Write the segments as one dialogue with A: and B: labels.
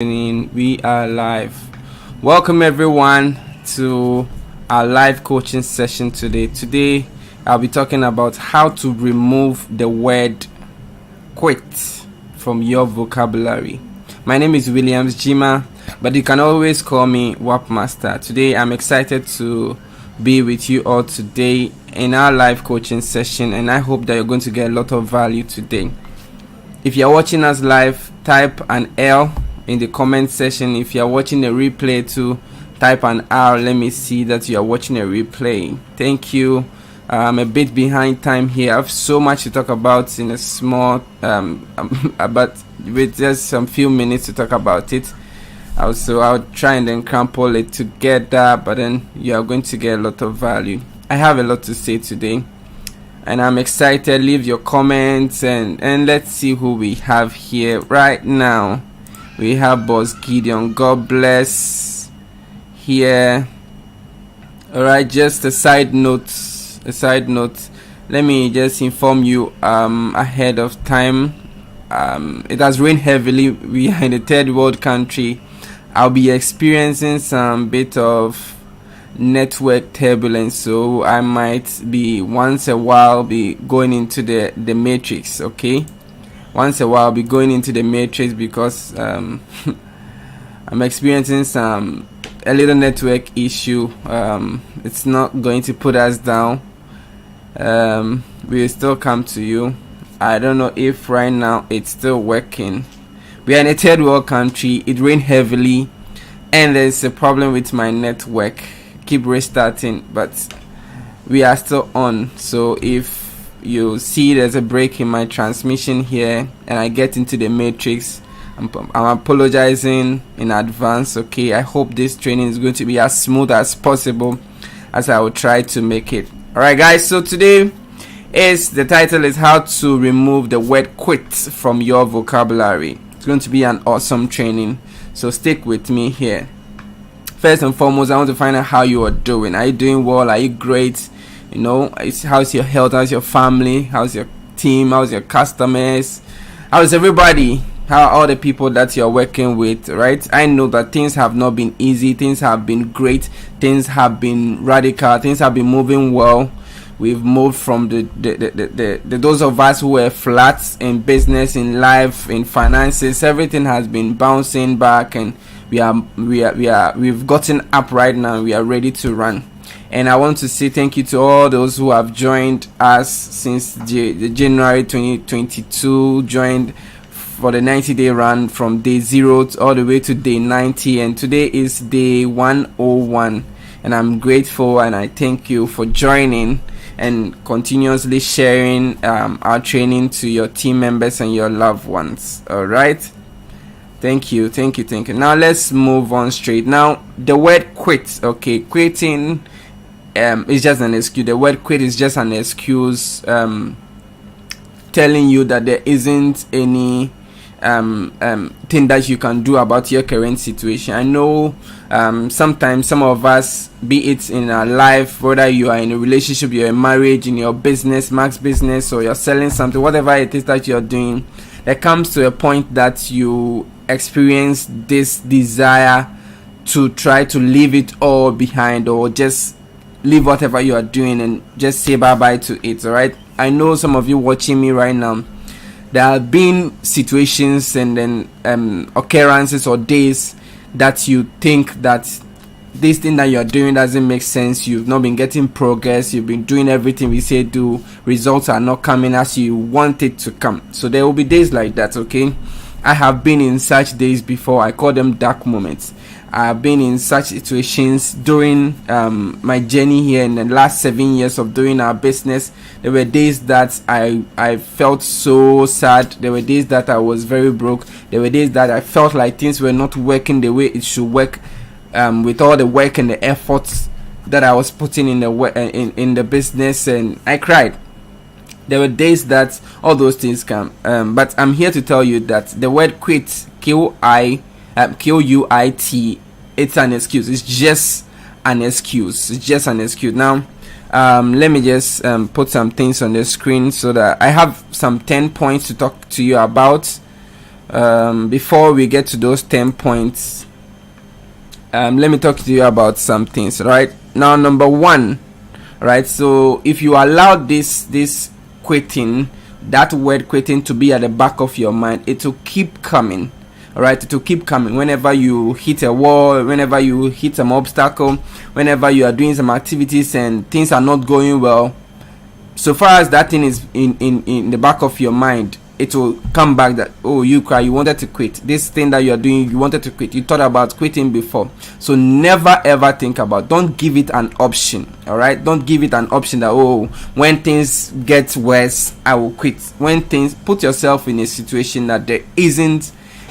A: We are live. Welcome everyone to our live coaching session today. Today I'll be talking about how to remove the word quit from your vocabulary. My name is Williams Jima, but you can always call me Wapmaster. Today I'm excited to be with you all today in our live coaching session, and I hope that you're going to get a lot of value today. If you're watching us live, type an L in the comment section. If you're watching a replay too, type an R. Let me see that you are watching a replay. Thank you. I'm a bit behind time here. I have so much to talk about in a small but with just some few minutes to talk about it. Also, I'll try and then crumple it together, but then you are going to get a lot of value. I have a lot to say today, and I'm excited. Leave your comments and let's see who we have here right now. We have Boss Gideon. God bless. Here. Alright, just a side note. Let me just inform you ahead of time. It has rained heavily. We are in a third world country. I'll be experiencing some bit of network turbulence, so I might be once a while be going into the matrix. Okay, once a while I'll be going into the matrix because I'm experiencing a little network issue. It's not going to put us down. We will still come to you. I don't know if right now it's still working. We are in a third world country. It rained heavily and there's a problem with my network. Keep restarting, but we are still on. So if you see there's a break in my transmission here and I get into the matrix, I'm apologizing in advance. Okay, I hope this training is going to be as smooth as possible, as I will try to make it. Alright guys, so today the title is how to remove the word quit from your vocabulary. It's going to be an awesome training, so stick with me here. First and foremost, I want to find out how you are doing. Are you doing well? Are you great? You know, how's your health? How's your family? How's your team? How's your customers? How's everybody? How are all the people that you're working with, right? I know that things have not been easy. Things have been great. Things have been radical. Things have been moving well. We've moved from the those of us who were flat in business, in life, in finances. Everything has been bouncing back, and we've gotten up right now. We are ready to run. And I want to say thank you to all those who have joined us since the January 2022, joined for the 90-day run from day 0 all the way to day 90, and today is day 101. And I'm grateful and I thank you for joining and continuously sharing our training to your team members and your loved ones. All right, thank you. Now let's move on straight. Now the word quit. Okay, quitting is just an excuse. The word quit is just an excuse telling you that there isn't any thing that you can do about your current situation. I know sometimes some of us, be it in our life, whether you are in a relationship, you're in marriage, in your business, Max business, or you're selling something, whatever it is that you're doing, there comes to a point that you experience this desire to try to leave it all behind, or just leave whatever you are doing and just say bye-bye to it. All right, I know some of you watching me right now, there have been situations and then occurrences or days that you think that this thing that you're doing doesn't make sense. You've not been getting progress. You've been doing everything we say do. Results are not coming as you want it to come. So there will be days like that, okay? I have been in such days before. I call them dark moments. I have been in such situations during my journey here in the last 7 years of doing our business. There were days that I felt so sad. There were days that I was very broke. There were days that I felt like things were not working the way it should work, with all the work and the efforts that I was putting in in the business, and I cried. There were days that all those things come, but I'm here to tell you that the word quit, Quit, it's an excuse. It's just an excuse. Now let me just put some things on the screen so that I have some 10 points to talk to you about before we get to those 10 points, let me talk to you about some things. Right now, number one, right, so if you allow this quitting, that word quitting, to be at the back of your mind, it will keep coming. All right, it will keep coming whenever you hit a wall, whenever you hit some obstacle, whenever you are doing some activities and things are not going well. So far as that thing is in the back of your mind, it will come back that, oh, you wanted to quit this thing that you are doing, you wanted to quit, you thought about quitting before. So never ever think about, don't give it an option. All right, don't give it an option that, oh, when things get worse, I will quit. When things, put yourself in a situation that there isn't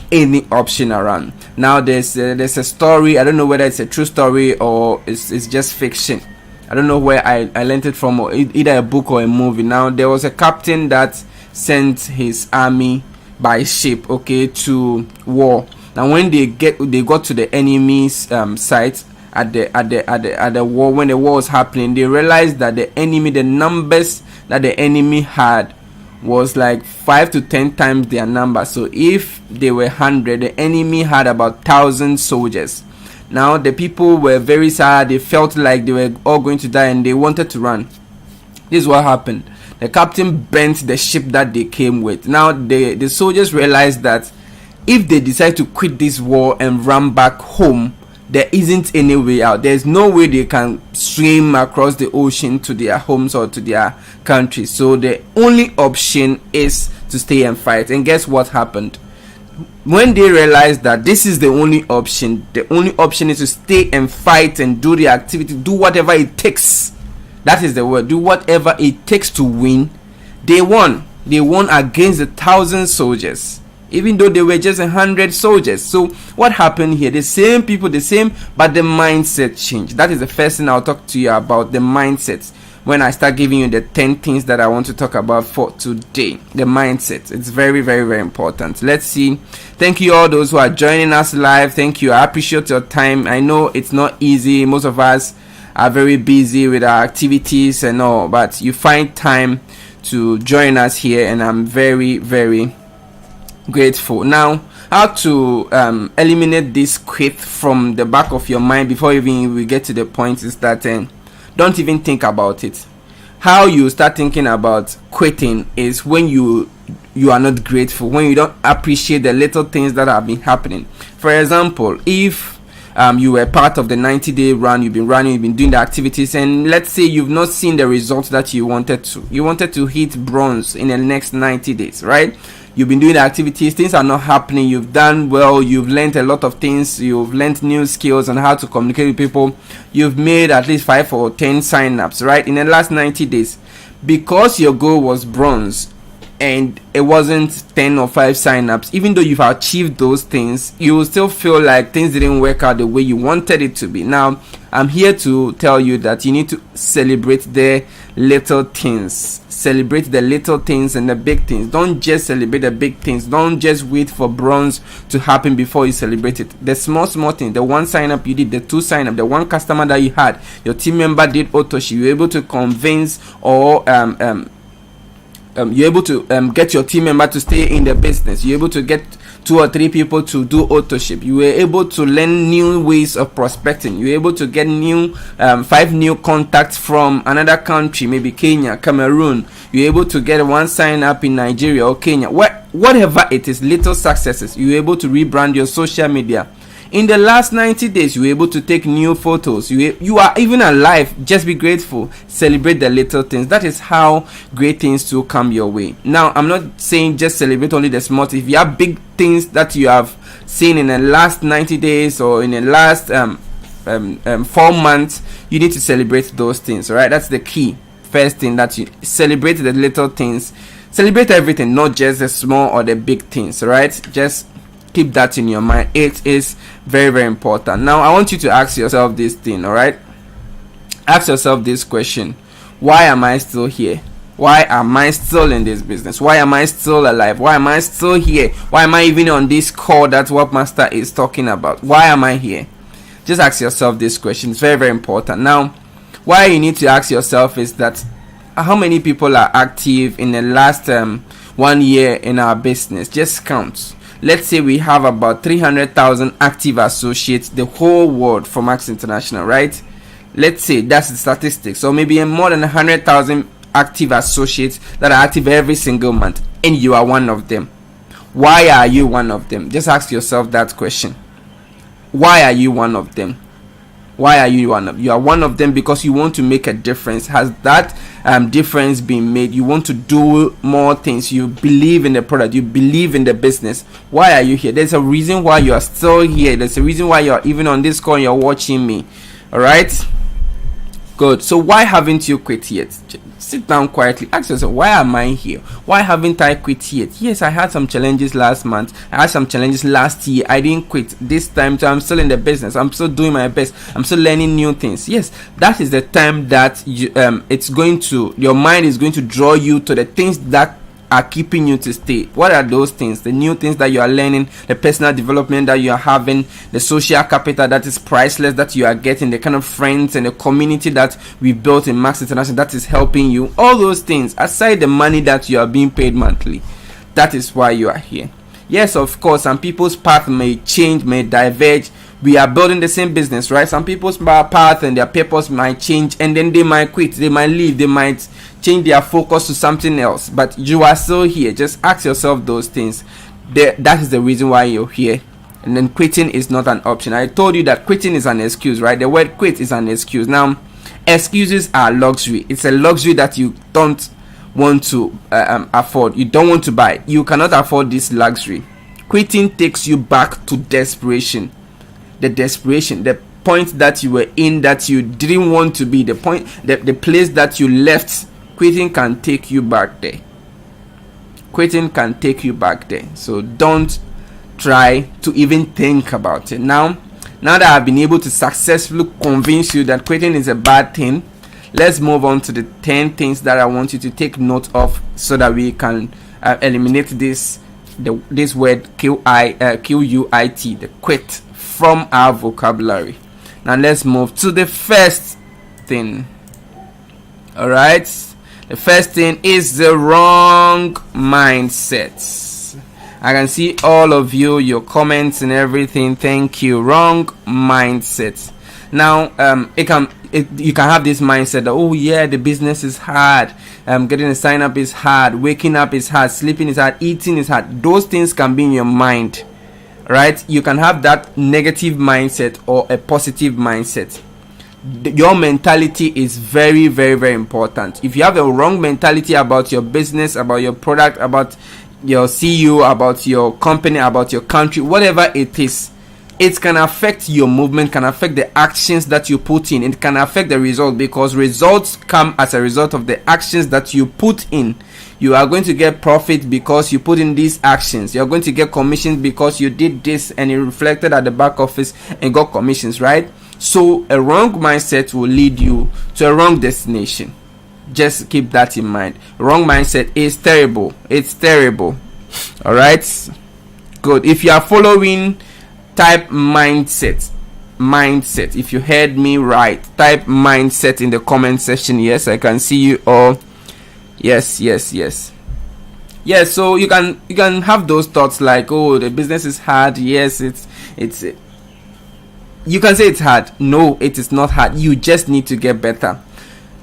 A: any option around. Now there's a story, I don't know whether it's a true story or it's just fiction. I don't know where I learned it from, or either a book or a movie. Now there was a captain that sent his army by ship, okay, to war. Now when they got to the enemy's site at the war, when the war was happening, they realized that the numbers that the enemy had was like 5 to 10 times their number. So if they were 100, the enemy had about 1,000 soldiers. Now the people were very sad, they felt like they were all going to die and they wanted to run. This is what happened. The captain bent the ship that they came with. Now the soldiers realized that if they decide to quit this war and run back home, there isn't any way out. There's no way they can swim across the ocean to their homes or to their country. So the only option is to stay and fight. And guess what happened? When they realized that this is the only option is to stay and fight and do the activity, do whatever it takes. That is the word. Do whatever it takes to win. They won. They won against 1,000 soldiers, even though they were just 100 soldiers. So what happened here? The same people, but the mindset changed. That is the first thing I'll talk to you about, the mindset. When I start giving you the 10 things that I want to talk about for today, the mindset. It's very, very, very important. Let's see. Thank you all those who are joining us live. Thank you. I appreciate your time. I know it's not easy. Most of us are very busy with our activities and all, but you find time to join us here, and I'm very, very grateful. Now, how to eliminate this quit from the back of your mind before even we get to the point is that don't even think about it. How you start thinking about quitting is when you are not grateful, when you don't appreciate the little things that have been happening. For example, if you were part of the 90-day run, you've been running, you've been doing the activities, and let's say you've not seen the results that you wanted to hit bronze in the next 90 days, right? You've been doing the activities, things are not happening, you've done well, you've learned a lot of things, you've learned new skills on how to communicate with people, you've made at least 5 or 10 sign-ups, right, in the last 90 days. Because your goal was bronze and it wasn't 10 or 5 sign-ups, even though you've achieved those things, you will still feel like things didn't work out the way you wanted it to be. Now, I'm here to tell you that you need to celebrate the little things. Celebrate the little things and the big things. Don't just celebrate the big things. Don't just wait for bronze to happen before you celebrate it. The small thing, the one sign up you did, the 2 sign up, the 1 customer that you had, your team member did auto-ship, you were able to convince or you're able to get your team member to stay in the business. You're able to get 2 or 3 people to do auto-ship. You were able to learn new ways of prospecting. You were able to get 5 new contacts from another country, maybe Kenya, Cameroon. You were able to get 1 sign up in Nigeria or Kenya. Whatever it is, little successes. You were able to rebrand your social media. In the last 90 days, you were able to take new photos. You are even alive. Just be grateful. Celebrate the little things. That is how great things will come your way. Now, I'm not saying just celebrate only the small things. If you have big things that you have seen in the last 90 days or in the last 4 months, you need to celebrate those things. All right, that's the key. First thing, that you celebrate the little things. Celebrate everything, not just the small or the big things. All right, just keep that in your mind. It is very, very important. Now, I want you to ask yourself this thing, all right? Ask yourself this question. Why am I still here? Why am I still in this business? Why am I still alive? Why am I still here? Why am I even on this call that Wapmaster is talking about? Why am I here? Just ask yourself this question. It's very, very important. Now, why you need to ask yourself is that how many people are active in the last 1 year in our business? Just count. let's say we have about 300,000 active associates, the whole world for Max International, right? Let's say that's the statistics. So maybe more than 100,000 active associates that are active every single month, and you are one of them. Why are you one of them? Just ask yourself that question. Why are you one of them? Why are you one of them? You are one of them because you want to make a difference. Has that difference been made? You want to do more things. You believe in the product. You believe in the business. Why are you here? There's a reason why you are still here. There's a reason why you're even on this call and you're watching me. All right? Good. So why haven't you quit yet? Sit down quietly. Ask yourself, why am I here? Why haven't I quit yet? Yes, I had some challenges last month. I had some challenges last year. I didn't quit this time, so I'm still in the business. I'm still doing my best. I'm still learning new things. Yes, that is the time that your mind is going to draw you to the things that are keeping you to stay. What are those things? The new things that you are learning, the personal development that you are having, the social capital that is priceless that you are getting, the kind of friends and the community that we built in Max International that is helping you. All those things, aside the money that you are being paid monthly, that is why you are here. Yes, of course, some people's path may change, may diverge. We are building the same business, right? Some people's path and their purpose might change, and then they might quit, they might leave, they might change their focus to something else. But you are still here. Just ask yourself those things. That is the reason why you're here. And then quitting is not an option. I told you that quitting is an excuse, right? The word quit is an excuse. Now, excuses are luxury. It's a luxury that you don't want to afford. You don't want to buy. You cannot afford this luxury. Quitting takes you back to desperation. The point that you were in, that you didn't want to be, the place that you left. Quitting can take you back there. Quitting can take you back there. So don't try to even think about it. Now that I've been able to successfully convince you that quitting is a bad thing, let's move on to the 10 things that I want you to take note of so that we can eliminate this word Q-U-I-T, the quit, from our vocabulary. Now let's move to the first thing. All right, the first thing is the wrong mindset. I can see all of you, your comments and everything. Thank you. Wrong mindset. Now you can have this mindset that, oh yeah, the business is hard, getting a sign up is hard, waking up is hard, sleeping is hard, eating is hard. Those things can be in your mind, right? You can have that negative mindset or a positive mindset. Your mentality is very, very, very important. If you have a wrong mentality about your business, about your product, about your CEO, about your company, about your country, whatever it is, it can affect your movement, can affect the actions that you put in. It can affect the result, because results come as a result of the actions that you put in. You are going to get profit because you put in these actions. You're going to get commissions because you did this and it reflected at the back office and got commissions, right? So a wrong mindset will lead you to a wrong destination. Just keep that in mind. Wrong mindset is terrible. It's terrible. All right, good. If you are following, type mindset. If you heard me right, type mindset in the comment section. Yes, I can see you all. Yes. So you can have those thoughts like, oh, the business is hard. Yes, it's you can say it's hard. No, it is not hard. You just need to get better.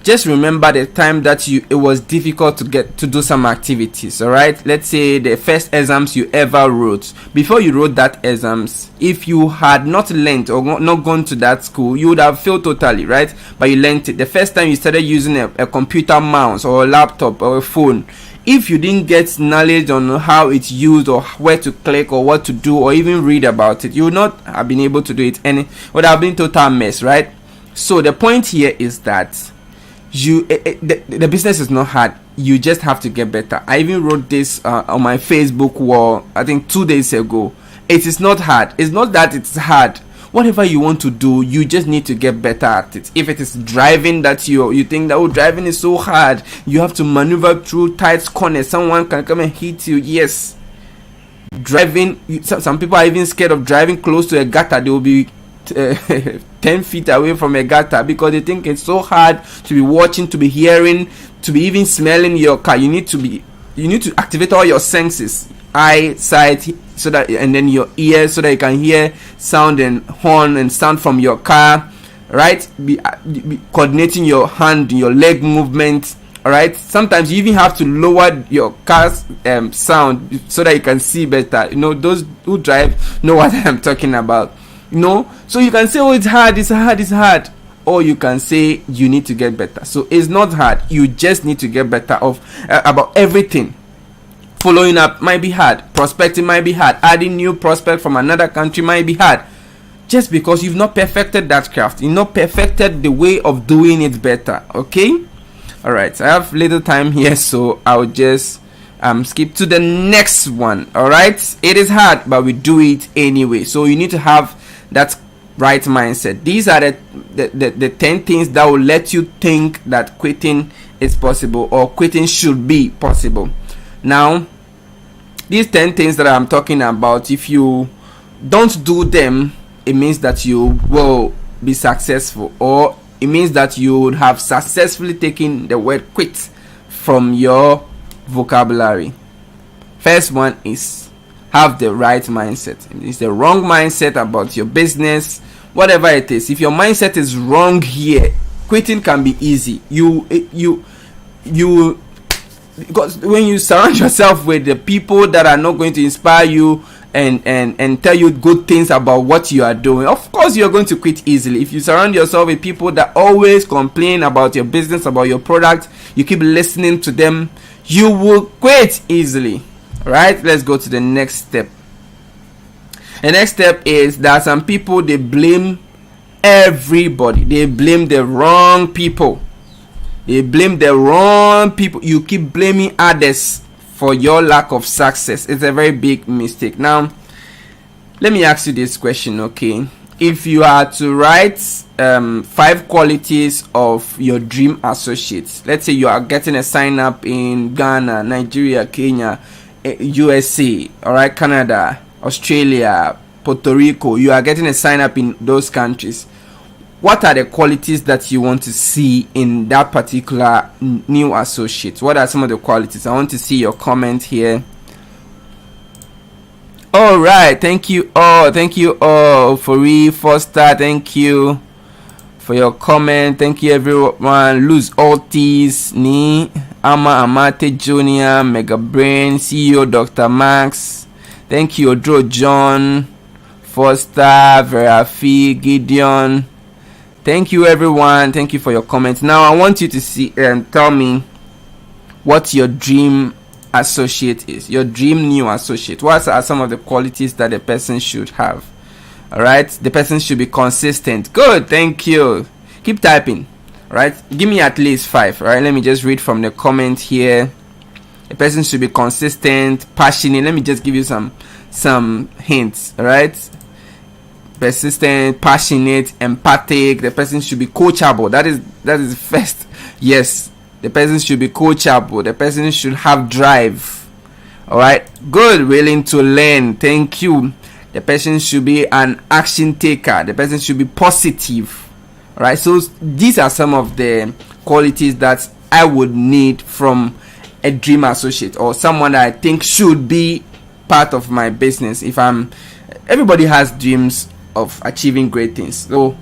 A: Just remember the time that it was difficult to do some activities. All right, let's say the first exams you ever wrote. Before you wrote that exams, if you had not learned or not gone to that school, you would have failed totally, right? But you learned it. The first time you started using a computer mouse or a laptop or a phone, if you didn't get knowledge on how it's used or where to click or what to do or even read about it, you would not have been able to do it, and it would have been total mess, right? So the point here is that the business is not hard. You just have to get better. I even wrote this on my Facebook wall, I think 2 days ago. It is not hard. It's not that it's hard. Whatever you want to do, you just need to get better at it. If it is driving that you think that, oh, driving is so hard, you have to maneuver through tight corners, someone can come and hit you. Yes, driving, some people are even scared of driving close to a gutter. They will be 10 feet away from a gutter because they think it's so hard to be watching, to be hearing, to be even smelling your car. You need to activate all your senses. eyesight, so that, and then your ears, so that you can hear sound and horn and sound from your car, right? Be coordinating your hand, your leg movement. All right, sometimes you even have to lower your car's sound so that you can see better. Those who drive know what I'm talking about. So you can say, oh, it's hard, or you can say you need to get better. So it's not hard, you just need to get better about everything. Following up might be hard, prospecting might be hard, adding new prospect from another country might be hard, just because you've not perfected that craft, you've not perfected the way of doing it better. Okay, all right, I have little time here, so I'll just skip to the next one. All right, it is hard, but we do it anyway. So you need to have that right mindset. These are the 10 things that will let you think that quitting is possible, or quitting should be possible. Now, these 10 things that I'm talking about, if you don't do them, it means that you will be successful, or it means that you would have successfully taken the word quit from your vocabulary. First one is have the right mindset. It's the wrong mindset about your business, whatever it is. If your mindset is wrong here, quitting can be easy. Because when you surround yourself with the people that are not going to inspire you and tell you good things about what you are doing, of course you're going to quit easily. If you surround yourself with people that always complain about your business, about your product, you keep listening to them, you will quit easily. Right, let's go to the next step. The next step is that some people, they blame everybody. They blame the wrong people. You keep blaming others for your lack of success. It's a very big mistake. Now, let me ask you this question, okay? If you are to write 5 qualities of your dream associates, let's say you are getting a sign up in Ghana, Nigeria, Kenya, USA, all right, Canada, Australia, Puerto Rico, you are getting a sign up in those countries. What are the qualities that you want to see in that particular new associate? What are some of the qualities? I want to see your comment here. All right, thank you all. For Foster, thank you for your comment. Thank you everyone. Luz Ortiz, Ni Ama Amate Jr., Mega Brain, CEO Dr. Max. Thank you, Odro John, Foster, Verafi, Gideon. Thank you everyone. Thank you for your comments. Now I want you to see and tell me what your dream associate is. Your dream new associate. What are some of the qualities that the person should have? All right, the person should be consistent. Good, thank you. Keep typing. All right, give me at least 5. All right, let me just read from the comment here. The person should be consistent, passionate. Let me just give you some hints. All right, persistent, passionate, empathic. The person should be coachable. That is first. Yes, the person should be coachable. The person should have drive. All right, good, willing to learn. Thank you. The person should be an action taker. The person should be positive. All right, so these are some of the qualities that I would need from a dream associate, or someone that I think should be part of my business. Everybody has dreams of achieving great things. So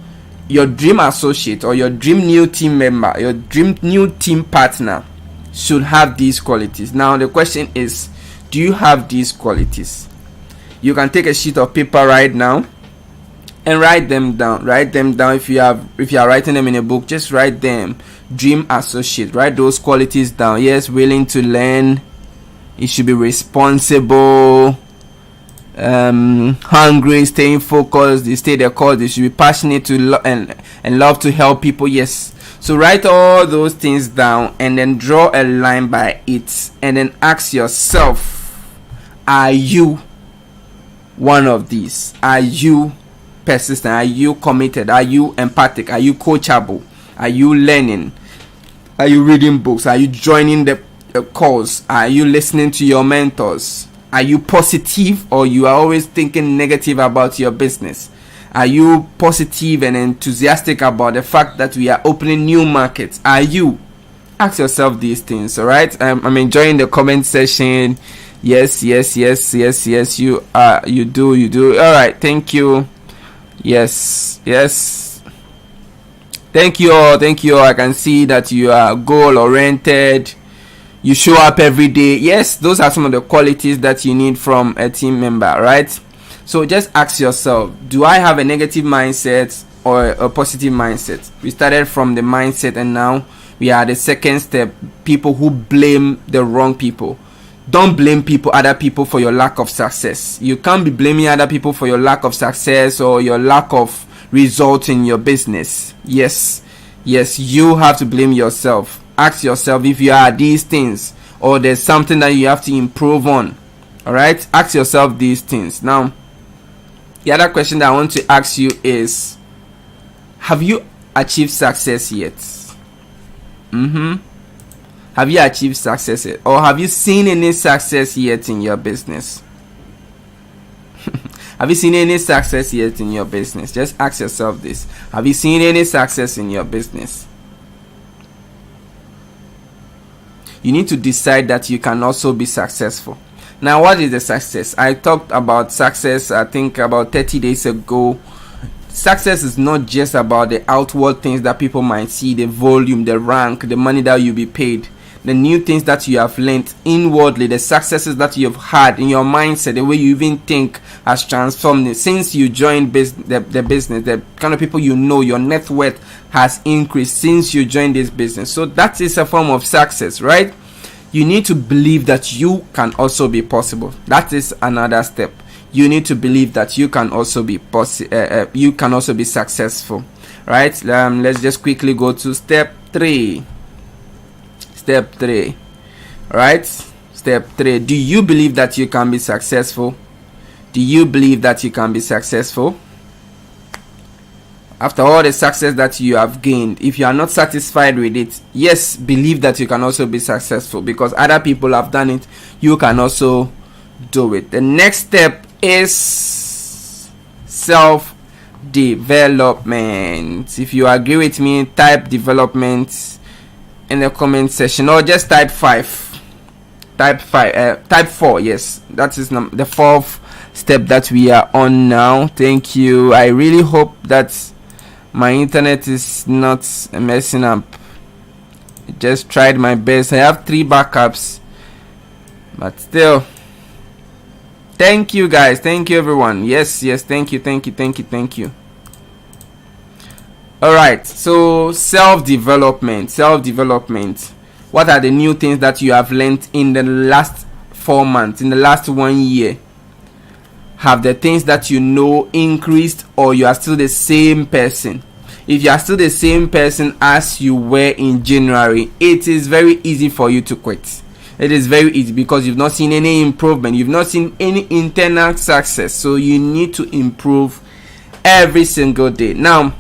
A: your dream associate or your dream new team member, your dream new team partner should have these qualities. Now the question is, do you have these qualities? You can take a sheet of paper right now and write them down. If you are writing them in a book, just write them. Dream associate, write those qualities down. Yes, willing to learn. It should be responsible, hungry, staying focused. They stay their course. They should be passionate and love to help people. Yes, so write all those things down and then draw a line by it, and then ask yourself, are you one of these? Are you persistent? Are you committed? Are you empathic? Are you coachable? Are you learning? Are you reading books? Are you joining the course? Are you listening to your mentors? Are you positive, or you are always thinking negative about your business? Are you positive and enthusiastic about the fact that we are opening new markets? Are you? Ask yourself these things. All right, I'm enjoying the comment section. Yes, yes, yes, yes, yes. You do. All right. Thank you. Yes, yes. Thank you all. Thank you all. I can see that you are goal oriented. You show up every day. Yes, those are some of the qualities that you need from a team member, right? So just ask yourself, do I have a negative mindset or a positive mindset? We started from the mindset and now we are the second step, people who blame the wrong people. Don't blame other people for your lack of success. You can't be blaming other people for your lack of success or your lack of results in your business. Yes, you have to blame yourself. Ask yourself if you are these things or there's something that you have to improve on. All right, ask yourself these things. Now, the other question that I want to ask you is, have you achieved success yet? Have you achieved success yet? Or have you seen any success yet in your business? Have you seen any success yet in your business? Just ask yourself this. Have you seen any success in your business? You need to decide that you can also be successful. Now, what is the success? I talked about success, I think, about 30 days ago. Success is not just about the outward things that people might see, the volume, the rank, the money that you'll be paid. The new things that you have learned inwardly, the successes that you have had in your mindset, the way you even think has transformed since you joined the business. The kind of people you know, your net worth has increased since you joined this business. So that is a form of success, right? You need to believe that you can also be possible. That is another step. You need to believe that you can also be you can also be successful, right? Let's just quickly go to step 3. Step 3, right? Step 3. Do you believe that you can be successful? Do you believe that you can be successful? After all the success that you have gained, if you are not satisfied with it, yes, believe that you can also be successful because other people have done it. You can also do it. The next step is self-development. If you agree with me, type development in the comment section or just type 5. Type 4. Yes, that is the 4th step that we are on now. Thank you. I really hope that my internet is not messing up. I just tried my best. I have 3 backups, but still. Thank you guys. Thank you everyone. Yes, thank you. All right, so self-development. What are the new things that you have learned in the last 4 months, in the last 1 year? Have the things that you know increased, or you are still the same person? If you are still the same person as you were in January, it is very easy for you to quit. It is very easy because you've not seen any improvement. You've not seen any internal success. So you need to improve every single day. Now,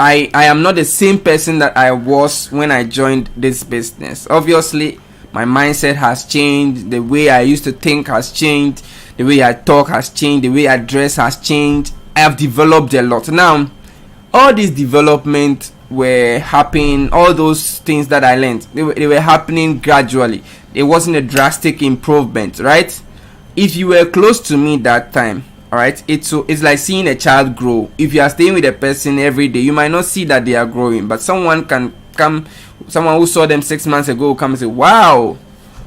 A: I am not the same person that I was when I joined this business. Obviously, my mindset has changed. The way I used to think has changed. The way I talk has changed. The way I dress has changed. I have developed a lot. Now, all this development were happening, all those things that I learned, they were happening gradually. It wasn't a drastic improvement, right? If you were close to me that time, all right, it's like seeing a child grow. If you are staying with a person every day, you might not see that they are growing, but someone can come, someone who saw them 6 months ago will come and say, wow,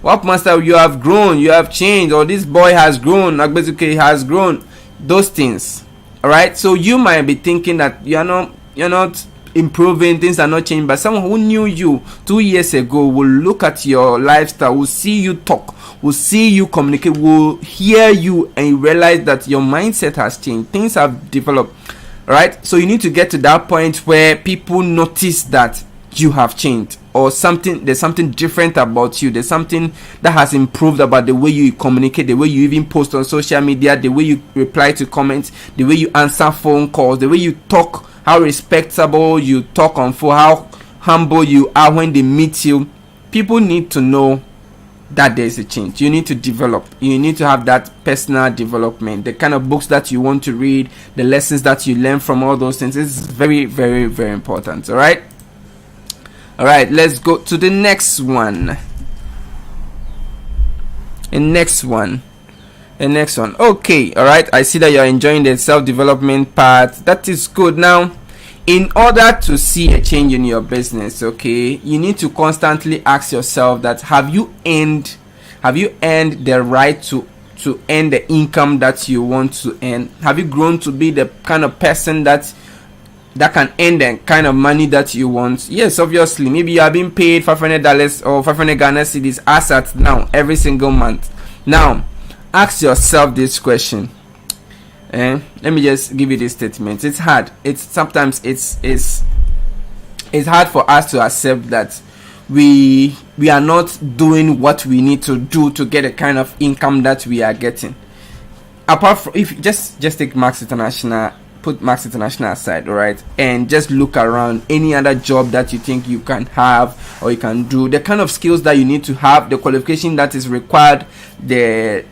A: Wapmaster, you have grown, you have changed, or this boy has grown, Agbezuke has grown. Those things, all right? So you might be thinking that you're not improving, things are not changing, but someone who knew you 2 years ago will look at your lifestyle, will see you talk, will see you communicate, will hear you, and realize that your mindset has changed, things have developed, right? So you need to get to that point where people notice that you have changed, or there's something different about you, there's something that has improved about the way you communicate, the way you even post on social media, the way you reply to comments, the way you answer phone calls, the way you talk, how respectable you talk on phone, how humble you are when they meet you. People need to know that there's a change. You need to develop. You need to have that personal development. The kind of books that you want to read, the lessons that you learn from all those things is very, very, very important. All right, let's go to the next one. The next one. Okay, all right. I see that you're enjoying the self-development part. That is good. Now, in order to see a change in your business, okay, you need to constantly ask yourself that have you earned the right to earn the income that you want to earn? Have you grown to be the kind of person that can earn the kind of money that you want? Yes, obviously. Maybe you are being paid $500 or 500 Ghana cedis as at now every single month. Now, ask yourself this question. Let me just give you this statement. It's hard. Sometimes it's hard for us to accept that we are not doing what we need to do to get the kind of income that we are getting. Apart from, if just take Max International, put Max International aside, all right, and just look around any other job that you think you can have or you can do, the kind of skills that you need to have, the qualification that is required.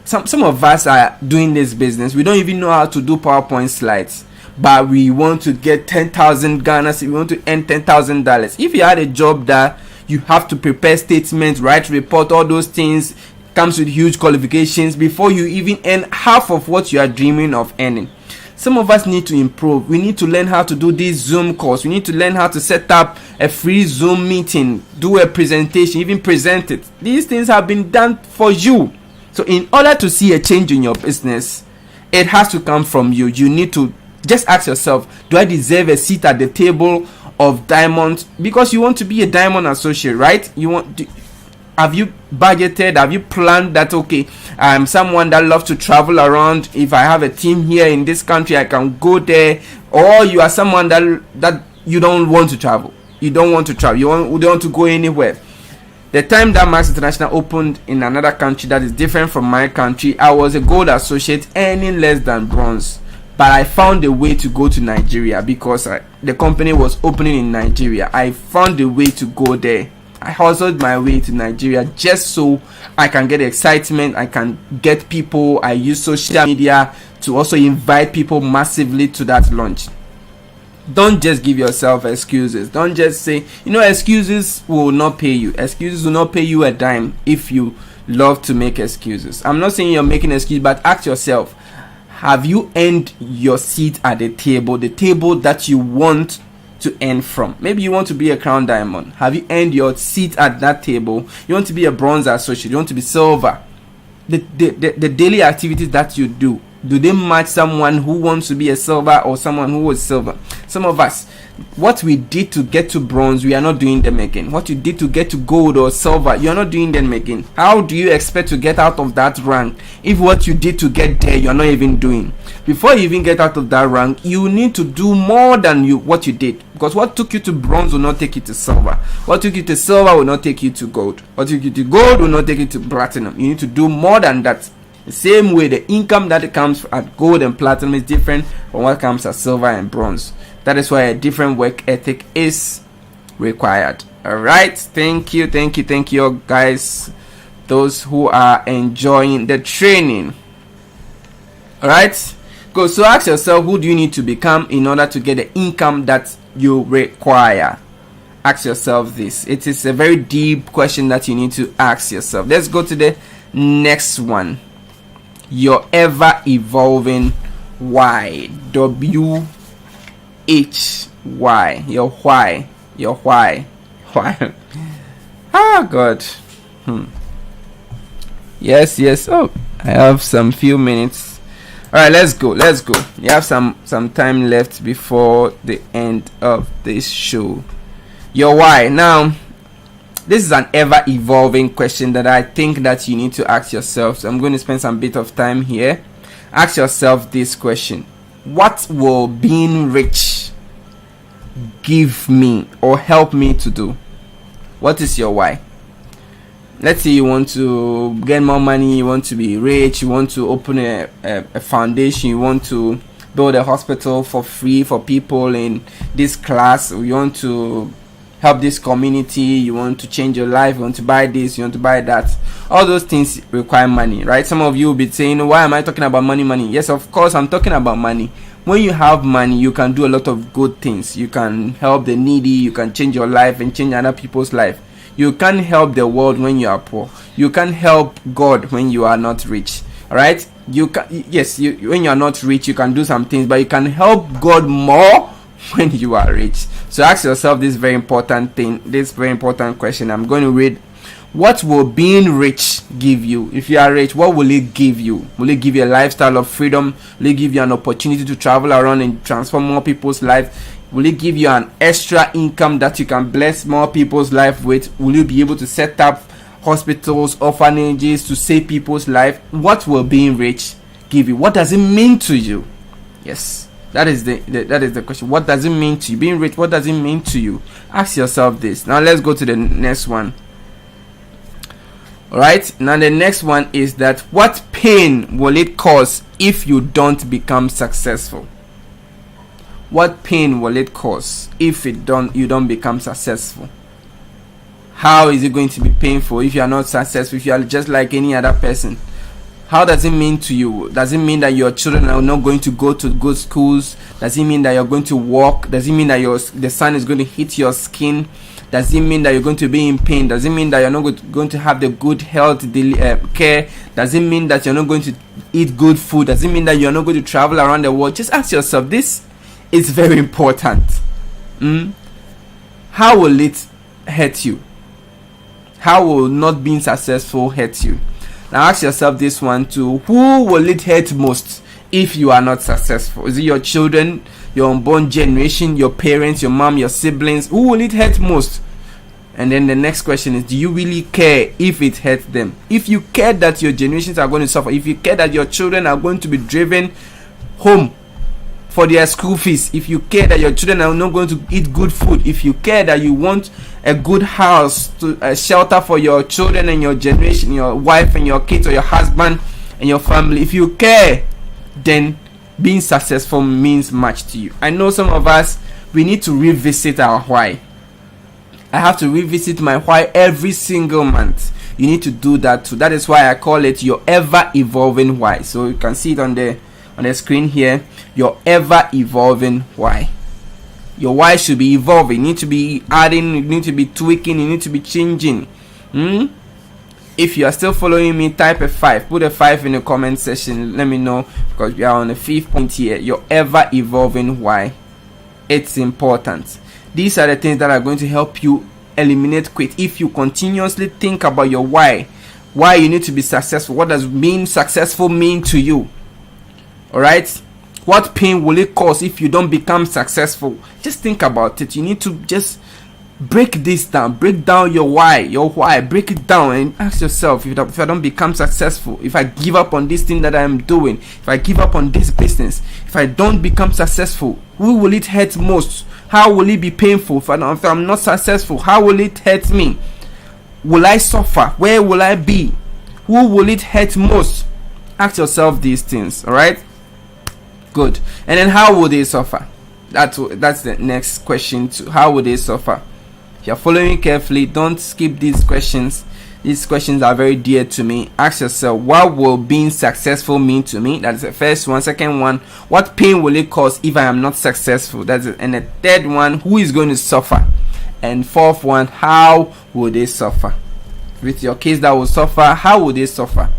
A: Some of us are doing this business, we don't even know how to do PowerPoint slides, but we want to get 10,000 Ghana, we want to earn $10,000. If you had a job that you have to prepare statements, write report, all those things, comes with huge qualifications before you even earn half of what you are dreaming of earning. Some of us need to improve. We need to learn how to do this Zoom course. We need to learn how to set up a free Zoom meeting, do a presentation, even present it. These things have been done for you. So in order to see a change in your business, it has to come from you. You need to just ask yourself, do I deserve a seat at the table of diamonds? Because you want to be a diamond associate, right? Have you budgeted? Have you planned that, okay, I'm someone that loves to travel around. If I have a team here in this country, I can go there. Or you are someone that you don't want to travel. You don't want to travel. You don't want to go anywhere. The time that Max International opened in another country that is different from my country, I was a gold associate earning less than bronze. But I found a way to go to Nigeria because the company was opening in Nigeria. I found a way to go there. I hustled my way to Nigeria just so I can get excitement. I can get people. I use social media to also invite people massively to that launch. Don't just give yourself excuses. Don't just say, excuses will not pay you. Excuses will not pay you a dime if you love to make excuses. I'm not saying you're making excuses, but ask yourself, have you earned your seat at the table that you want to earn from? Maybe you want to be a crown diamond. Have you earned your seat at that table? You want to be a bronze associate. You want to be silver. The daily activities that you do they match someone who wants to be a silver or someone who was silver? Some of us, what we did to get to bronze, we are not doing them again. What you did to get to gold or silver, you are not doing them again. How do you expect to get out of that rank if what you did to get there you are not even doing? Before you even get out of that rank, you need to do more than what you did, because what took you to bronze will not take you to silver. What took you to silver will not take you to gold. What took you to gold will not take you to platinum. You need to do more than that. The same way the income that comes at gold and platinum is different from what comes at silver and bronze. That is why a different work ethic is required. Alright, thank you guys, those who are enjoying the training. Alright, go. So ask yourself, who do you need to become in order to get the income that you require? Ask yourself this. It is a very deep question that you need to ask yourself. Let's go to the next one. Your ever evolving why. WHY. Your why. Why? Ah, God. Yes. Oh, I have some few minutes. All right, let's go. You have some time left before the end of this show. Your why. Now, this is an ever evolving question that I think that you need to ask yourself. So I'm going to spend some bit of time here. Ask yourself this question. What will being rich give me or help me to do? What is your why? Let's say you want to get more money, you want to be rich, you want to open a foundation, you want to build a hospital for free for people in this class, you want to help this community, you want to change your life, you want to buy this, you want to buy that. All those things require money, right? Some of you will be saying, why am I talking about money? Yes, of course I'm talking about money. When you have money, you can do a lot of good things. You can help the needy, you can change your life and change other people's life. You can't help the world when you are poor. You can't help God when you are not rich. All right? You can, yes, when you are not rich, you can do some things, but you can help God more when you are rich. So ask yourself this very important thing, this very important question. I'm going to read. What will being rich give you? If you are rich, what will it give you? Will it give you a lifestyle of freedom? Will it give you an opportunity to travel around and transform more people's lives? Will it give you an extra income that you can bless more people's life with? Will you be able to set up hospitals, orphanages to save people's life? What will being rich give you? What does it mean to you? Yes, that is the question. What does it mean to you? Being rich, what does it mean to you? Ask yourself this. Now let's go to the next one. Alright, now the next one is that what pain will it cause if you don't become successful? What pain will it cause if you don't become successful? How is it going to be painful if you are not successful, if you are just like any other person? How does it mean to you? Does it mean that your children are not going to go to good schools? Does it mean that you're going to walk? Does it mean that the sun is going to hit your skin? Does it mean that you're going to be in pain? Does it mean that you're not going to have the good health care? Does it mean that you're not going to eat good food? Does it mean that you're not going to travel around the world? Just ask yourself, this is very important. How will it hurt you? How will not being successful hurt you? Now ask yourself this one too. Who will it hurt most if you are not successful? Is it your children, your unborn generation, your parents, your mom, your siblings? Who will it hurt most? And then the next question is, do you really care if it hurts them? If you care that your generations are going to suffer, if you care that your children are going to be driven home for their school fees, if you care that your children are not going to eat good food, if you care that you want a good house, to a shelter for your children and your generation, your wife and your kids, or your husband and your family, if you care, then being successful means much to you. I know some of us, we need to revisit our why. I have to revisit my why every single month. You need to do that too. That is why I call it your ever evolving why. So you can see it on the screen here. Your ever evolving why. Your why should be evolving. You need to be adding, you need to be tweaking, you need to be changing. If you are still following me, type a 5. Put a 5 in the comment section. Let me know, because we are on the 5th point here. Your ever evolving why. It's important. These are the things that are going to help you eliminate quit. If you continuously think about your why you need to be successful, what does being successful mean to you? Alright? What pain will it cause if you don't become successful? Just think about it. You need to just break this down. Break down your why. Break it down and ask yourself, if I don't become successful, if I give up on this thing that I am doing, if I give up on this business, if I don't become successful, who will it hurt most? How will it be painful? If I'm not successful, how will it hurt me? Will I suffer? Where will I be? Who will it hurt most? Ask yourself these things. Alright? Good. And then how will they suffer? That's the next question too. How will they suffer? If you're following carefully, don't skip these questions. These questions are very dear to me. Ask yourself, what will being successful mean to me? That's the first one. Second one, what pain will it cause if I am not successful? That's it. And the third one, who is going to suffer? And fourth one, how will they suffer? With your kids that will suffer, how will they suffer?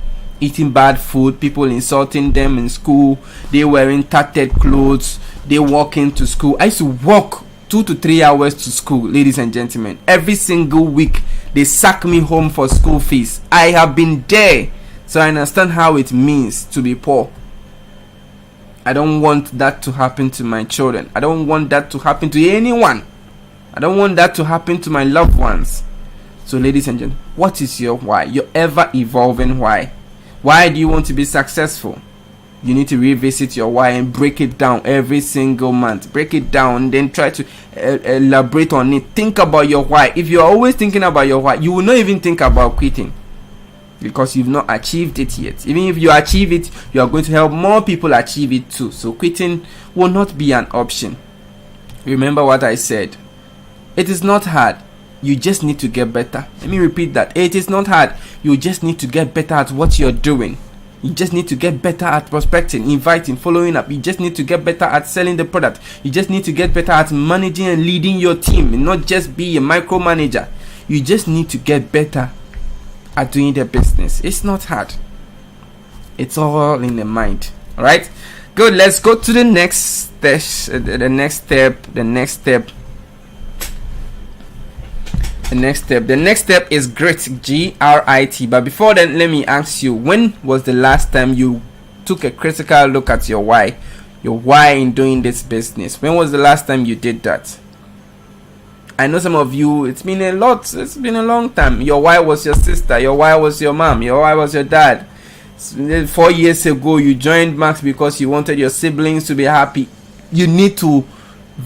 A: Eating bad food, people insulting them in school, they wearing tattered clothes, they walking to school. I used to walk 2 to 3 hours to school, ladies and gentlemen. Every single week, they sack me home for school fees. I have been there, so I understand how it means to be poor. I don't want that to happen to my children. I don't want that to happen to anyone. I don't want that to happen to my loved ones. So, ladies and gentlemen, what is your why? Your ever evolving why? Why do you want to be successful? You need to revisit your why and break it down every single month. Break it down, then try to elaborate on it. Think about your why. If you're always thinking about your why, you will not even think about quitting, because you've not achieved it yet. Even if you achieve it, you are going to help more people achieve it too. So quitting will not be an option. Remember what I said. It is not hard. You just need to get better. Let me repeat that. It is not hard. You just need to get better at what you're doing. You just need to get better at prospecting, inviting, following up. You just need to get better at selling the product. You just need to get better at managing and leading your team, and not just be a micromanager. You just need to get better at doing the business. It's not hard. It's all in the mind. All right, good. Let's go to the next step. The next step is grit. GRIT. But before then, let me ask you, when was the last time you took a critical look at your why in doing this business? When was the last time you did that? I know some of you, it's been a long time. Your why was your sister, your why was your mom, your why was your dad. 4 years ago you joined Max because you wanted your siblings to be happy. You need to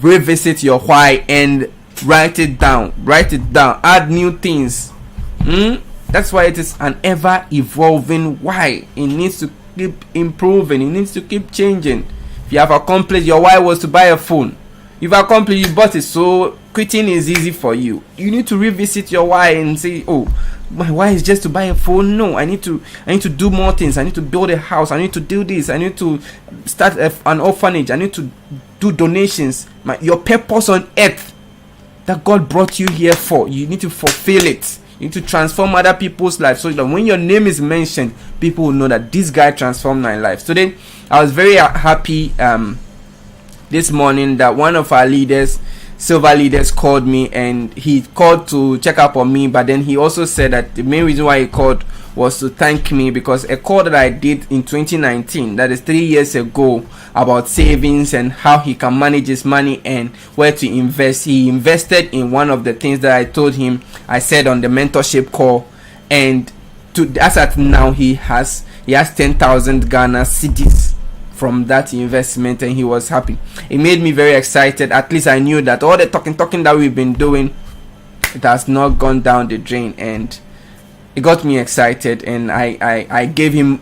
A: revisit your why and write it down, add new things. That's why it is an ever evolving why. It needs to keep improving, it needs to keep changing. If you have accomplished, your why was to buy a phone, you've accomplished, you bought it, so quitting is easy for you. You need to revisit your why and say, oh, my why is just to buy a phone? No, I need to do more things. I need to build a house, I need to do this, I need to start an orphanage, I need to do donations. Your purpose on earth that God brought you here for, you need to fulfill it. You need to transform other people's lives, so that when your name is mentioned, people will know that this guy transformed my life. Today I was very happy this morning that one of our leaders, silver leaders, called me, and he called to check up on me, but then he also said that the main reason why he called was to thank me because a call that I did in 2019, that is 3 years ago, about savings and how he can manage his money and where to invest. He invested in one of the things that I told him, I said on the mentorship call, and as at now he has 10,000 Ghana cedis from that investment, and he was happy. It made me very excited. At least I knew that all the talking that we've been doing, it has not gone down the drain, and it got me excited. And I gave him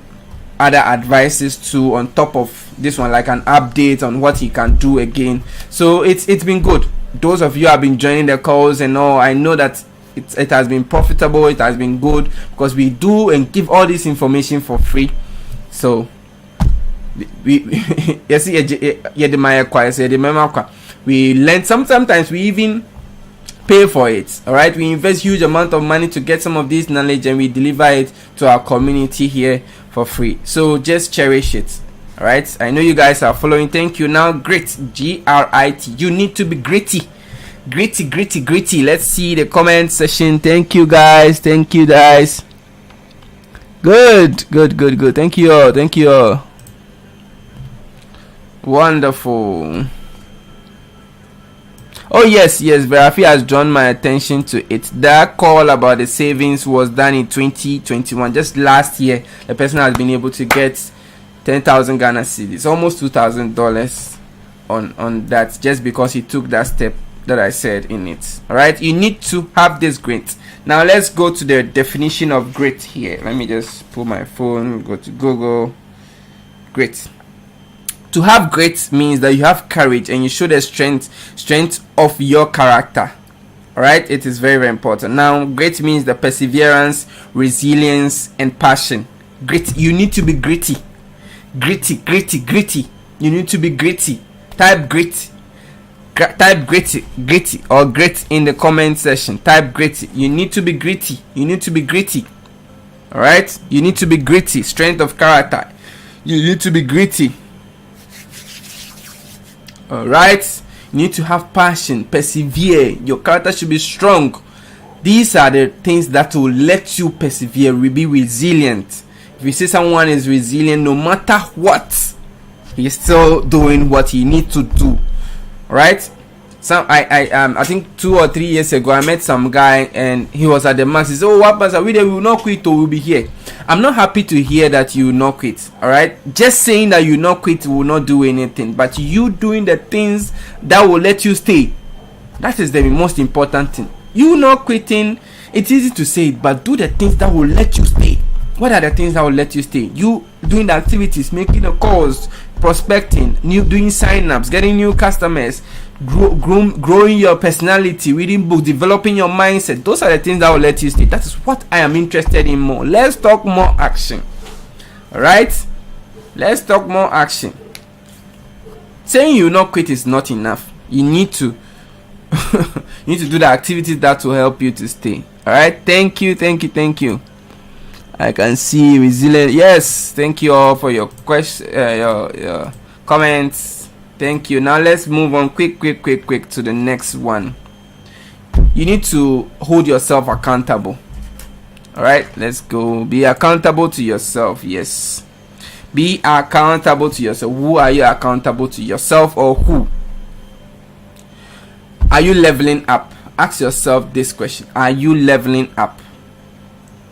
A: other advices too on top of this one, like an update on what he can do again. So it's been good. Those of you have been joining the calls and all, I know that it has been profitable, it has been good, because we do and give all this information for free. So we learn, sometimes we even pay for it. All right, we invest huge amount of money to get some of this knowledge, and we deliver it to our community here for free. So just cherish it. All right, I know you guys are following. Thank you. Now grit, GRIT. You need to be gritty. Let's see the comment section. Thank you guys. Good. Thank you all. Wonderful. Oh yes, Verafi has drawn my attention to it. That call about the savings was done in 2021, just last year. The person has been able to get 10,000 Ghana cedis, almost $2,000 on that, just because he took that step that I said in it. All right, you need to have this grit. Now let's go to the definition of grit here. Let me just pull my phone, go to Google. Grit. To have grit means that you have courage and you show the strength of your character. All right, it is very, very important. Now, grit means the perseverance, resilience, and passion. Grit. You need to be gritty. You need to be gritty. Type grit. Type gritty or grit in the comment section. Type gritty. You need to be gritty. All right, you need to be gritty. Strength of character. You need to be gritty. All right, you need to have passion, persevere. Your character should be strong. These are the things that will let you persevere. Will be resilient. If you see someone is resilient, no matter what, he's still doing what he needs to do. All right. So I think 2 or 3 years ago I met some guy and he was at the max. He said, "Oh, Wapmaster, we will not quit, or we'll be here." I'm not happy to hear that you will not quit. All right, just saying that you will not quit will not do anything, but you doing the things that will let you stay, that is the most important thing. You not quitting, it's easy to say it, but do the things that will let you stay. What are the things that will let you stay? You doing the activities, making the calls, prospecting, doing sign-ups, getting new customers, growing your personality, reading books, developing your mindset. Those are the things that will let you stay. That is what I am interested in more. Let's talk more action. All right, let's talk more action. Saying you not quit is not enough. You need to You need to do the activities that will help you to stay. All right. Thank you. I can see resilient. Yes. Thank you all for your question, your comments. Thank you. Now let's move on quick to the next one. You need to hold yourself accountable. All right. Let's go. Be accountable to yourself. Yes. Be accountable to yourself. Who are you accountable to? Yourself or who? Are you leveling up? Ask yourself this question. Are you leveling up?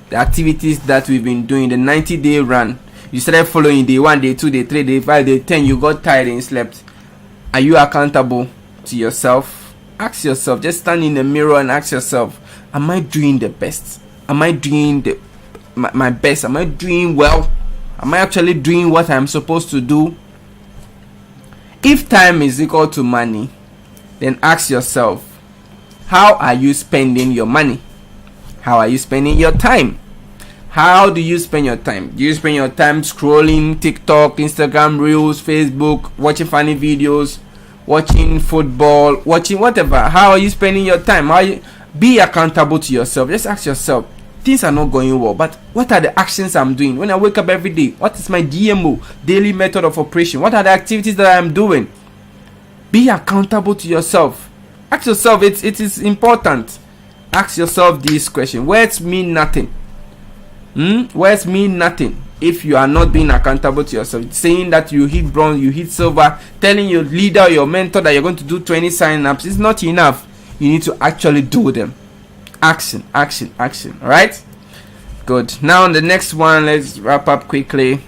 A: The activities that we've been doing, the 90-day run, you started following day 1, day 2, day 3, day 5, day 10, you got tired and slept. Are you accountable to yourself? Ask yourself. Just stand in the mirror and ask yourself, am I doing the best? Am I doing my best? Am I doing well? Am I actually doing what I'm supposed to do? If time is equal to money, then ask yourself, how are you spending your money? How are you spending your time? How do you spend your time? Do you spend your time scrolling TikTok, Instagram Reels, Facebook, watching funny videos, watching football, watching whatever? How are you spending your time? Be accountable to yourself. Just ask yourself, things are not going well, but what are the actions I'm doing? When I wake up every day, what is my DMO, daily method of operation? What are the activities that I'm doing? Be accountable to yourself. Ask yourself, it is important. Ask yourself this question. Words mean nothing. Words mean nothing if you are not being accountable to yourself. Saying that you hit bronze, you hit silver, telling your leader, your mentor that you're going to do 20 sign-ups is not enough. You need to actually do them. Action. All right? Good. Now on the next one, let's wrap up quickly.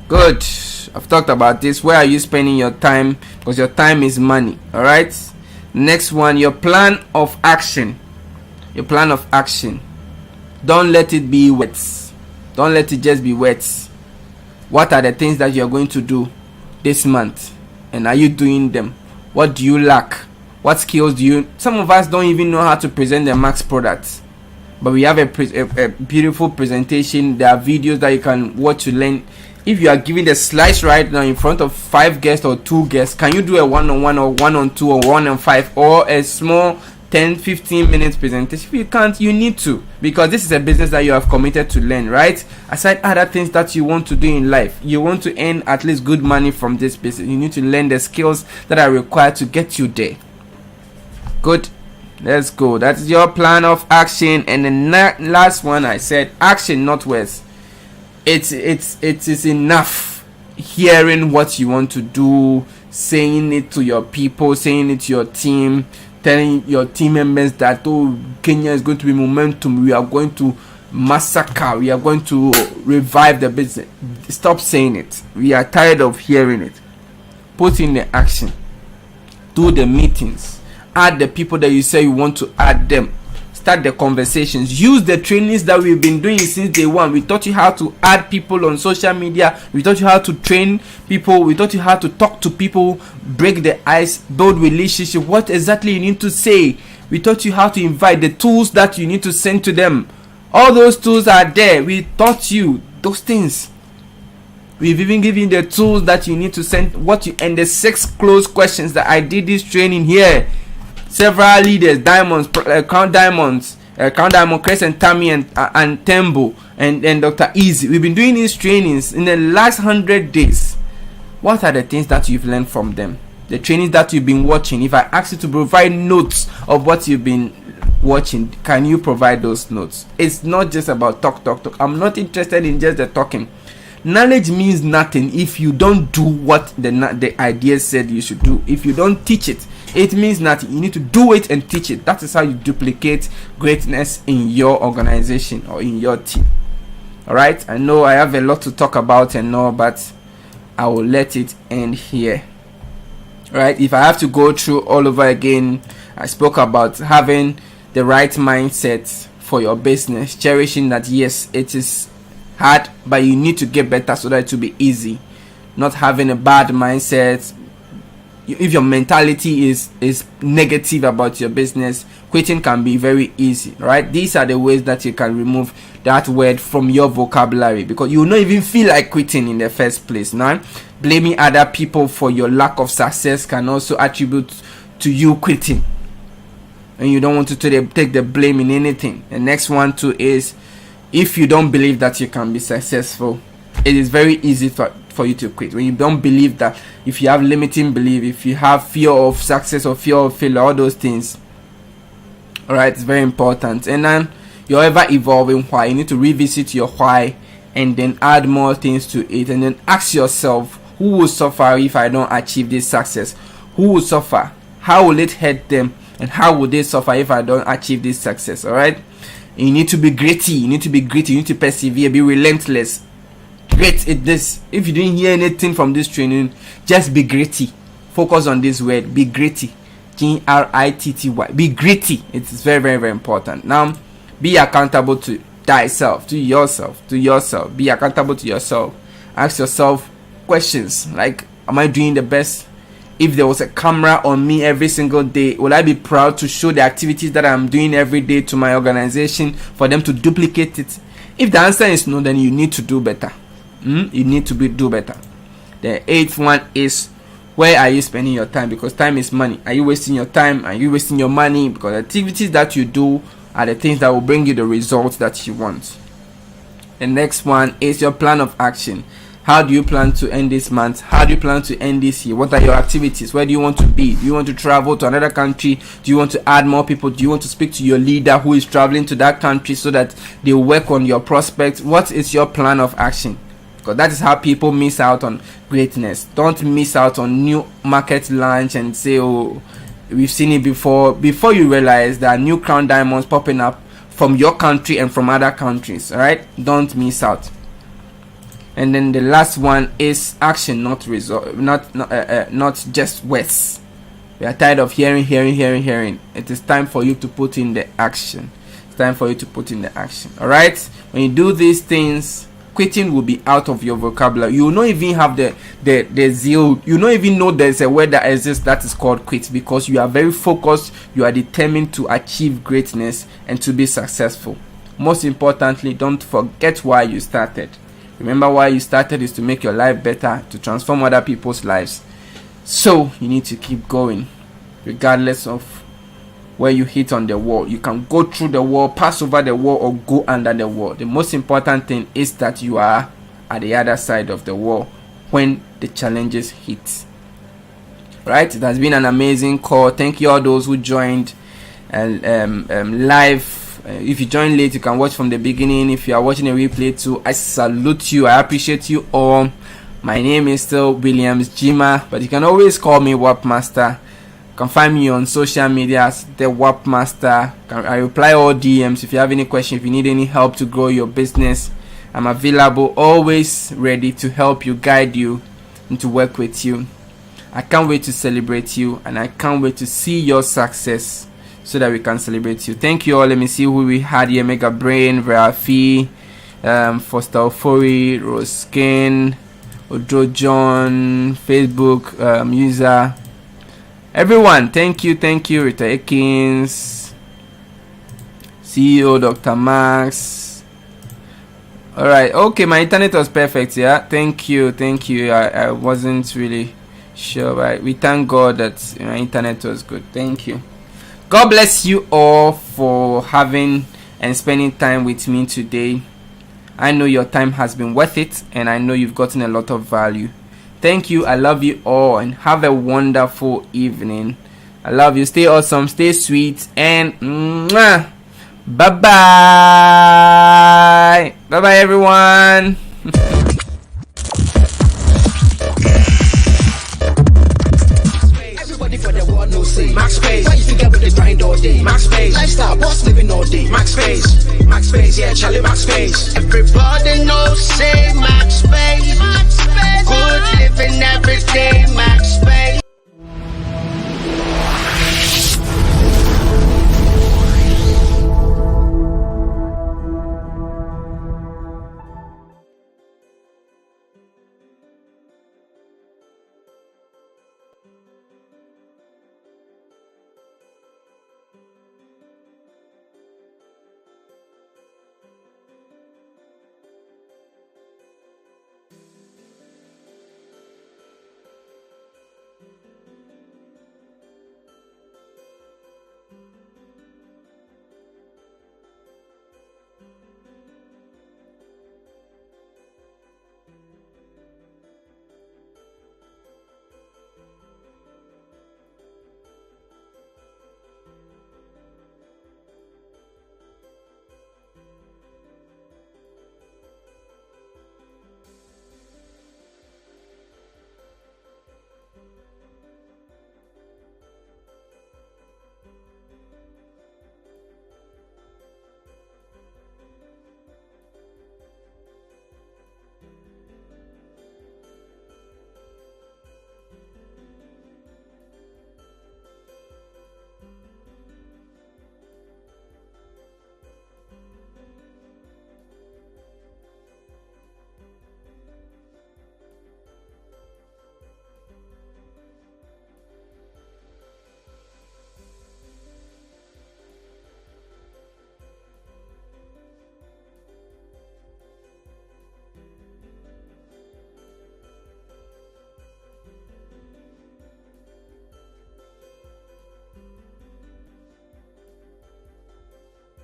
A: Good. I've talked about this. Where are you spending your time? Because your time is money. All right? Next one, your plan of action. Your plan of action. Don't let it be words. Don't let it just be words. What are the things that you're going to do this month? And are you doing them? What do you lack? What skills do you... Some of us don't even know how to present the Max products. But we have a beautiful presentation. There are videos that you can watch to learn. If you are giving the slides right now in front of 5 guests or 2 guests, can you do a 1-on-1 or 1-on-2 or 1-on-5 or a small 10-15 minutes presentation? If you can't, you need to, because this is a business that you have committed to learn, right? Aside other things that you want to do in life, you want to earn at least good money from this business. You need to learn the skills that are required to get you there. Good. Let's go. That's your plan of action. And the last one, I said action, not words. It is enough hearing what you want to do, saying it to your people, saying it to your team, telling your team members that, oh, Kenya is going to be momentum, we are going to massacre, we are going to revive the business. Stop saying it. We are tired of hearing it. Put in the action. Do the meetings. Add the people that you say you want to add them. Start the conversations. Use the trainings that we've been doing since day one. We taught you how to add people on social media. We taught you how to train people. We taught you how to talk to people, break the ice, build relationship. What exactly you need to say. We taught you how to invite, the tools that you need to send to them. All those tools are there. We taught you those things. We've even given the tools that you need to send and the 6 close questions that I did this training here. Several leaders, Crown Diamond, Crescent, Tammy, and Tembo, and Dr. Easy. We've been doing these trainings in the last 100 days. What are the things that you've learned from them? The trainings that you've been watching. If I ask you to provide notes of what you've been watching, can you provide those notes? It's not just about talk. I'm not interested in just the talking. Knowledge means nothing if you don't do what the idea said you should do. If you don't teach it, it means nothing. You need to do it and teach it. That is how you duplicate greatness in your organization or in your team. All right. I know I have a lot to talk about and all, but I will let it end here. All right. If I have to go through all over again, I spoke about having the right mindset for your business, cherishing that yes, it is hard, but you need to get better so that it will be easy. Not having a bad mindset. If your mentality is negative about your business, quitting can be very easy, right? These are the ways that you can remove that word from your vocabulary, because you will not even feel like quitting in the first place. Now, blaming other people for your lack of success can also attribute to you quitting. and you don't want to take the blame in anything. The next one too is, if you don't believe that you can be successful, it is very easy for you to quit. When you don't believe that, if you have limiting belief, if you have fear of success or fear of failure, all those things, all right, it's very important. And then you're ever evolving why. You need to revisit your why and then add more things to it, and then ask yourself, who will suffer if I don't achieve this success? Who will suffer? How will it hurt them? And how will they suffer if I don't achieve this success? All right, you need to be gritty. You need to persevere, be relentless. Great at this. If you didn't hear anything from this training, just be gritty. Focus on this word, be gritty. gritty. Be gritty. It is very, very, very important. Now, be accountable to thyself, to yourself. Be accountable to yourself. Ask yourself questions like, am I doing the best? If there was a camera on me every single day, will I be proud to show the activities that I'm doing every day to my organization for them to duplicate it? If the answer is no, then you need to do better. You need to do better. The 8th one is, where are you spending your time? Because time is money. Are you wasting your time? Are you wasting your money? Because activities that you do are the things that will bring you the results that you want. The next one is your plan of action. How do you plan to end this month? How do you plan to end this year? What are your activities? Where do you want to be? Do you want to travel to another country? Do you want to add more people? Do you want to speak to your leader who is traveling to that country so that they work on your prospects? What is your plan of action? Because that is how people miss out on greatness. Don't miss out on new market launch and say, oh, we've seen it before. Before you realize there are new crown diamonds popping up from your country and from other countries. All right, don't miss out. And then the last one is action, not result, not just words. We are tired of hearing. It is time for you to put in the action. It's time for you to put in the action. All right. When you do these things, quitting will be out of your vocabulary. You will not even have the zeal. You don't even know there's a word that exists that is called quit, because you are very focused. You are determined to achieve greatness and to be successful. Most importantly, don't forget why you started. Remember, why you started is to make your life better, to transform other people's lives. So you need to keep going, regardless of where you hit on the wall. You can go through the wall, pass over the wall, or go under the wall. The most important thing is that you are at the other side of the wall when the challenges hit. Right? It has been an amazing call. Thank you all those who joined live. If you join late, you can watch from the beginning. If you are watching a replay too, I salute you. I appreciate you all. My name is still Williams Jima, but you can always call me Wapmaster. You can find me on social media as the Wapmaster. I reply all DMs. If you have any question, if you need any help to grow your business, I'm available, always ready to help you, guide you, and to work with you. I can't wait to celebrate you, and I can't wait to see your success, so that we can celebrate you. Thank you all. Let me see who we had here. Mega Brain, Rafi, Foster Ofori, Roskin, Odro John, Facebook user. Everyone, thank you. Rita Ekins, CEO Dr. Max. Alright, okay, my internet was perfect, yeah. Thank you. I wasn't really sure, but we thank God that my internet was good. Thank you. God bless you all for having and spending time with me today. I know your time has been worth it, and I know you've gotten a lot of value. Thank you. I love you all, and have a wonderful evening. I love you. Stay awesome, stay sweet, and bye-bye. Bye-bye, everyone.
B: Max space, why you think with the grind all day? Max space, lifestyle, boss living all day. Max space, yeah, Charlie, Max space. Everybody knows, say Max space. Good living every day, Max space.